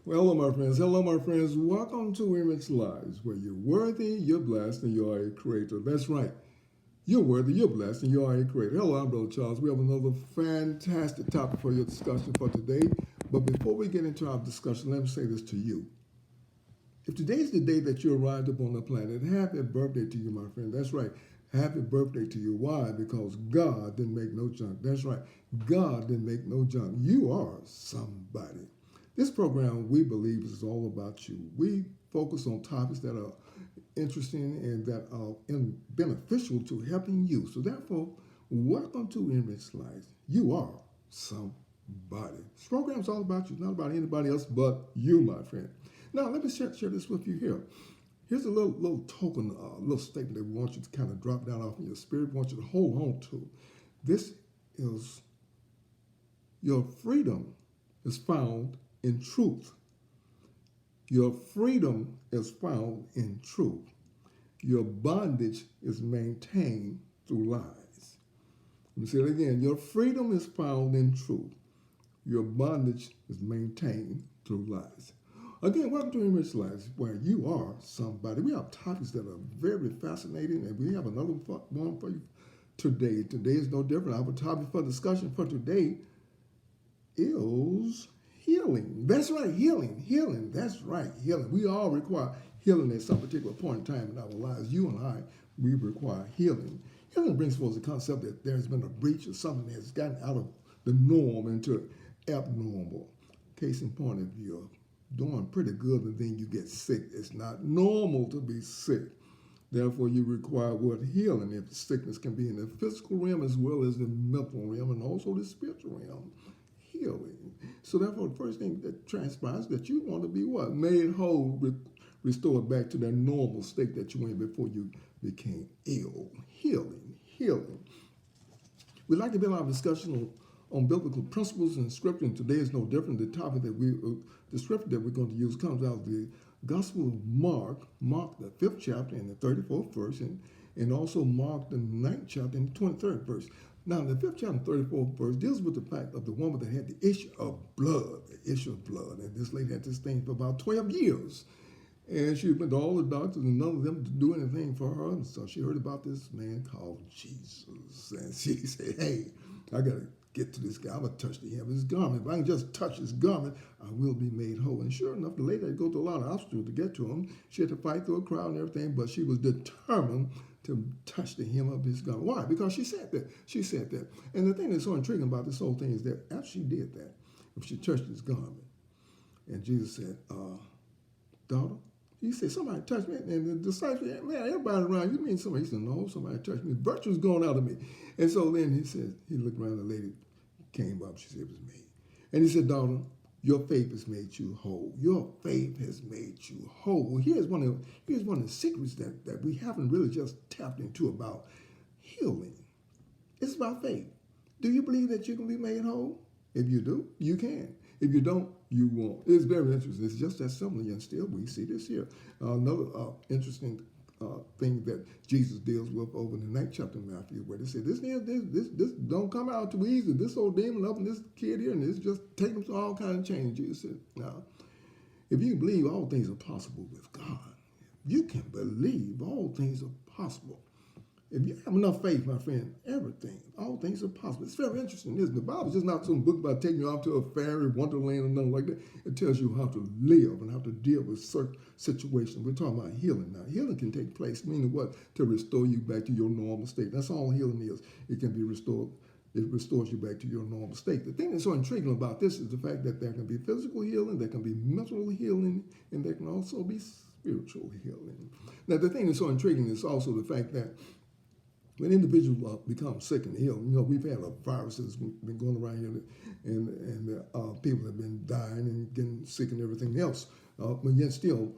Well, hello, my friends. Hello, my friends. Welcome to Image Lives, where you're worthy, you're blessed, and you are a creator. That's right. You're worthy, you're blessed, and you are a creator. Hello, I'm Brother Charles. We have another fantastic topic for your discussion for today. But before we get into our discussion, let me say this to you. If today's the day that you arrived upon the planet, happy birthday to you, my friend. That's right. Happy birthday to you. Why? Because God didn't make no junk. That's right. God didn't make no junk. You are somebody. This program, we believe, is all about you. We focus on topics that are interesting and that are beneficial to helping you. So therefore, welcome to Enrich Life. You are somebody. This program is all about you, not about anybody else but you, my friend. Now, let me share this with you here. Here's a little token, little statement that we want you to kind of drop down off in your spirit. We want you to hold on to. This is your freedom is found in truth. Your freedom is found in truth. Your bondage is maintained through lies. Let me say it again. Your freedom is found in truth. Your bondage is maintained through lies. Again, welcome to Enrich Lives, where you are somebody. We have topics that are very fascinating, and we have another one for you today. Today is no different. Our topic for discussion for today is healing. That's right, healing. Healing. That's right, healing. We all require healing at some particular point in time in our lives. You and I, we require healing. Healing brings forth the concept that there's been a breach or something that has gotten out of the norm into abnormal. Case in point, if you're doing pretty good and then you get sick, it's not normal to be sick. Therefore, you require what healing. If the sickness can be in the physical realm as well as the mental realm and also the spiritual realm. Healing. So therefore, the first thing that transpires that you want to be what? Made whole, restored back to that normal state that you were in before you became ill. Healing. Healing. We'd like to build our discussion on biblical principles and scripture, and today is no different. The scripture that we're going to use comes out of the Gospel of Mark the 5th chapter and the 34th verse, and also Mark the 9th chapter and the 23rd verse. Now, the 5th chapter and 34th verse deals with the fact of the woman that had the issue of blood, and this lady had this thing for about 12 years. And she went to all the doctors, and none of them to do anything for her. And so she heard about this man called Jesus. And she said, hey, I got to get to this guy. I'm going to touch the hem of his garment. If I can just touch his garment, I will be made whole. And sure enough, the lady had to go through a lot of obstacles to get to him. She had to fight through a crowd and everything, but she was determined to touch the hem of his garment. Why? Because she said that. She said that. And the thing that's so intriguing about this whole thing is that after she did that, if she touched his garment, and Jesus said, daughter, he said, somebody touched me. And the disciples said, man, everybody around, you mean somebody? He said, no, somebody touched me. Virtue's going out of me. And so then he said, he looked around, the lady came up. She said, it was me. And he said, daughter, your faith has made you whole. Your faith has made you whole. Here's one of the secrets that we haven't really just tapped into about healing. It's about faith. Do you believe that you can be made whole? If you do, you can. If you don't, you won't. It's very interesting. It's just that simple, and still we see this here. Another interesting thing that Jesus deals with over in the 9th chapter of Matthew, where they say, this don't come out too easy. This old demon up in this kid here, and it's just taking them through all kinds of change. Jesus said, now, if you believe all things are possible with God, you can believe all things are possible. If you have enough faith, my friend, everything, all things are possible. It's very interesting, isn't it? The Bible's just not some book about taking you off to a fairy wonderland or nothing like that. It tells you how to live and how to deal with certain situations. We're talking about healing now. Healing can take place, meaning what? To restore you back to your normal state. That's all healing is. It can be restored. It restores you back to your normal state. The thing that's so intriguing about this is the fact that there can be physical healing, there can be mental healing, and there can also be spiritual healing. Now, the thing that's so intriguing is also the fact that when individuals become sick and ill, we've had a virus that's been going around here, and people have been dying and getting sick and everything else. But yet still,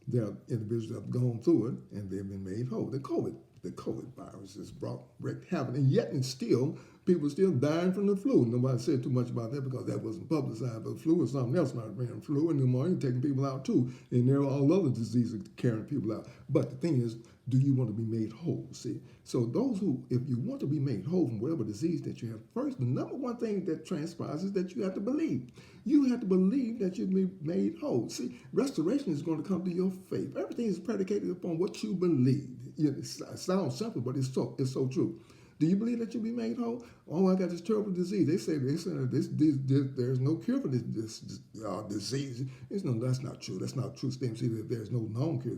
there are individuals that have gone through it and they've been made whole. The COVID the COVID virus has wreaked havoc, and yet and still people are still dying from the flu. Nobody said too much about that because that wasn't publicized. But the flu is something else, my friend. Flu and pneumonia taking people out too, and there are all other diseases carrying people out. But the thing is, do you want to be made whole? See, so those who, if you want to be made whole from whatever disease that you have, first, the number one thing that transpires is that you have to believe. You have to believe that you'll be made whole. See, restoration is going to come to your faith. Everything is predicated upon what you believe. It sounds simple, but it's so true. Do you believe that you'll be made whole? Oh, I got this terrible disease. They say this there's no cure for this disease. That's not true. That's not true statement. See, that there's no known cure.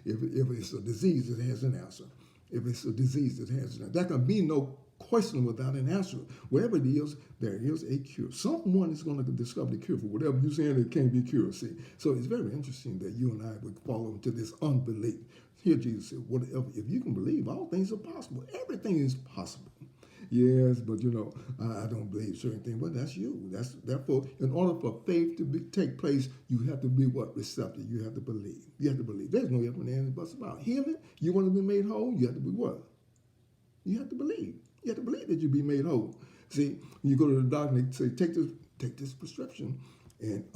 If it's a disease, it has an answer. If it's a disease, it has an answer. There can be no question without an answer. Whatever it is, there is a cure. Someone is going to discover the cure for whatever you're saying it can't be cured. See, so it's very interesting that you and I would fall into this unbelief. Here Jesus said, whatever, if you can believe, all things are possible. Everything is possible. Yes, but I don't believe certain things. Well, that's you. Therefore, in order for faith to take place, you have to be what? Receptive. You have to believe. You have to believe. There's no ifs and ands and buts about healing. You want to be made whole, you have to be what? You have to believe. You have to believe that you'll be made whole. See, when you go to the doctor and they say, take this prescription and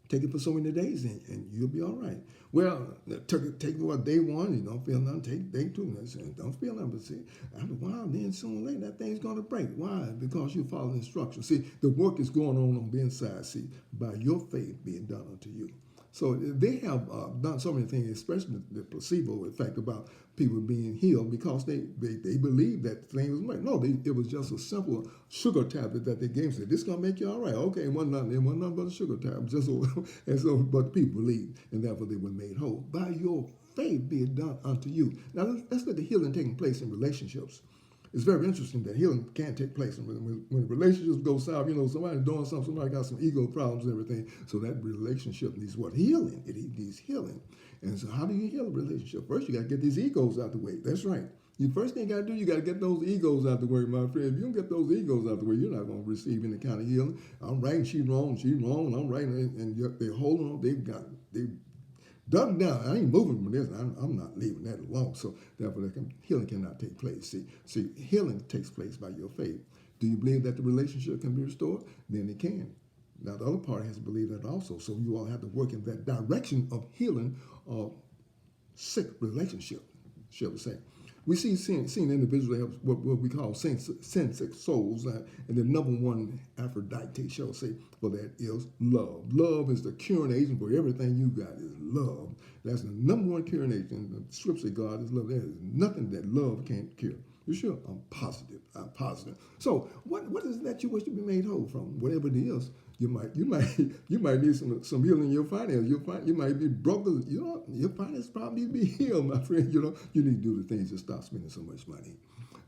take it for so many days and you'll be all right. Well, take it what day one, you don't feel nothing. Take day two, and don't feel nothing. But see, after a while, then sooner or later, that thing's going to break. Why? Because you follow instructions. See, the work is going on the inside. See, by your faith being done unto you. So they have done so many things, especially the placebo effect about people being healed because they believed that the thing was made. No, it was just a simple sugar tablet that they gave. Said, this is going to make you all right. Okay, it wasn't nothing but a sugar tablet. But people believed, and therefore they were made whole. By your faith being done unto you. Now, let's look at healing taking place in relationships. It's very interesting that healing can take place when relationships go south. Somebody doing something, somebody got some ego problems and everything. So that relationship needs what? Healing. It needs healing. And so how do you heal a relationship? First, you got to get these egos out the way. That's right. The first thing you got to do, you got to get those egos out the way, my friend. If you don't get those egos out the way, you're not going to receive any kind of healing. I'm right, she's wrong, I'm right, and they're holding on. They've dug down. I ain't moving from this. I'm not leaving that alone. So therefore, healing cannot take place. See, healing takes place by your faith. Do you believe that the relationship can be restored? Then it can. Now, the other party has to believe that also. So you all have to work in that direction of healing a sick relationship, shall we say. We see individuals have what we call sin-sick souls, and the number one Aphrodite, shall we say, for that is love. Love is the curing agent for everything you got is love. That's the number one curing agent. The scripture says God is love. There is nothing that love can't cure. You sure? I'm positive. So what is it that you wish to be made whole from? Whatever it is, you might need some healing in your finances. You might be broke. Your finances probably need to be healed, my friend. You need to do the things to stop spending so much money.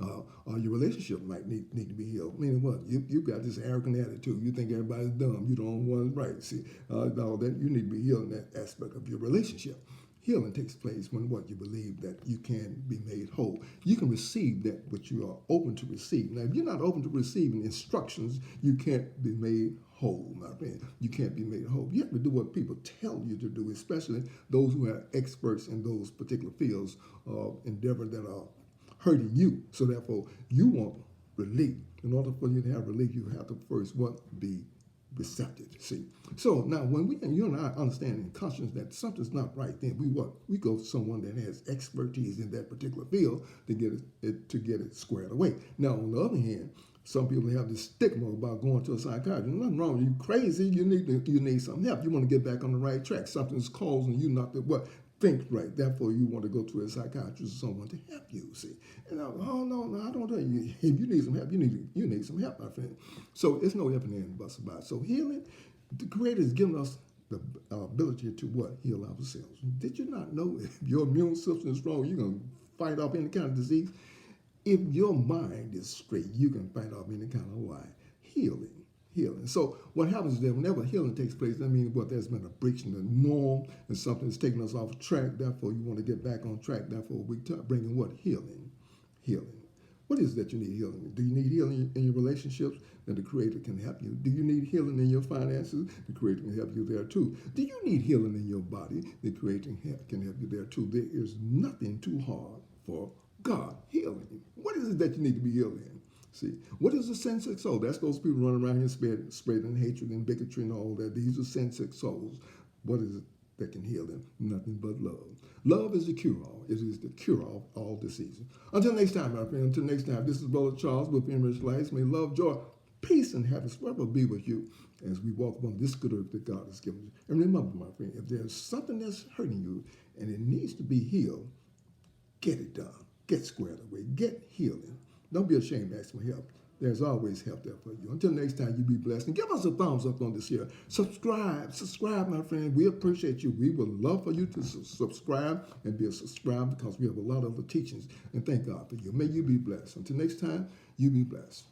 Or your relationship might need to be healed. Meaning what? You got this arrogant attitude. You think everybody's dumb. You don't want right. See, all that you need to be healed in that aspect of your relationship. Healing takes place when what? You believe that you can be made whole. You can receive that which you are open to receive. Now, if you're not open to receiving instructions, you can't be made whole, my friend. You can't be made whole. You have to do what people tell you to do, especially those who are experts in those particular fields of endeavor that are hurting you. So therefore, you want relief. In order for you to have relief, you have to first be receptive. See, so now when you and I understand in conscience that something's not right, then we go to someone that has expertise in that particular field to get it squared away. Now on the other hand, some people have this stigma about going to a psychiatrist. Nothing wrong. You crazy. You need some help. You want to get back on the right track. Something's causing you not to think right. Therefore, you want to go to a psychiatrist or someone to help you. See, and no, I don't know. If you need some help, you need some help, my friend. So it's no ifs and ands and buts about it. So healing, the Creator has given us the ability to heal ourselves. Did you not know if your immune system is strong, you're gonna fight off any kind of disease? If your mind is straight, you can fight off any kind of lie. Healing. So what happens is that whenever healing takes place, that means there's been a breach in the norm and something's taking us off track. Therefore, you want to get back on track. Therefore, we bring in Healing. What is it that you need healing? Do you need healing in your relationships? Then the Creator can help you. Do you need healing in your finances? The Creator can help you there too. Do you need healing in your body? The Creator can help you there too. There is nothing too hard for God. Healing. What is it that you need to be healed in? See, what is a sin-sick soul? That's those people running around here spreading hatred and bigotry and all that. These are sin-sick souls. What is it that can heal them? Nothing but love. Love is the cure-all. It is the cure-all of all diseases. Until next time, my friend. Until next time, this is Brother Charles with Enriched Lives. May love, joy, peace, and happiness forever be with you as we walk upon this good earth that God has given you. And remember, my friend, if there's something that's hurting you and it needs to be healed, get it done. Get squared away. Get healing. Don't be ashamed to ask for help. There's always help there for you. Until next time, you be blessed. And give us a thumbs up on this here. Subscribe, my friend. We appreciate you. We would love for you to subscribe and be a subscriber because we have a lot of other teachings. And thank God for you. May you be blessed. Until next time, you be blessed.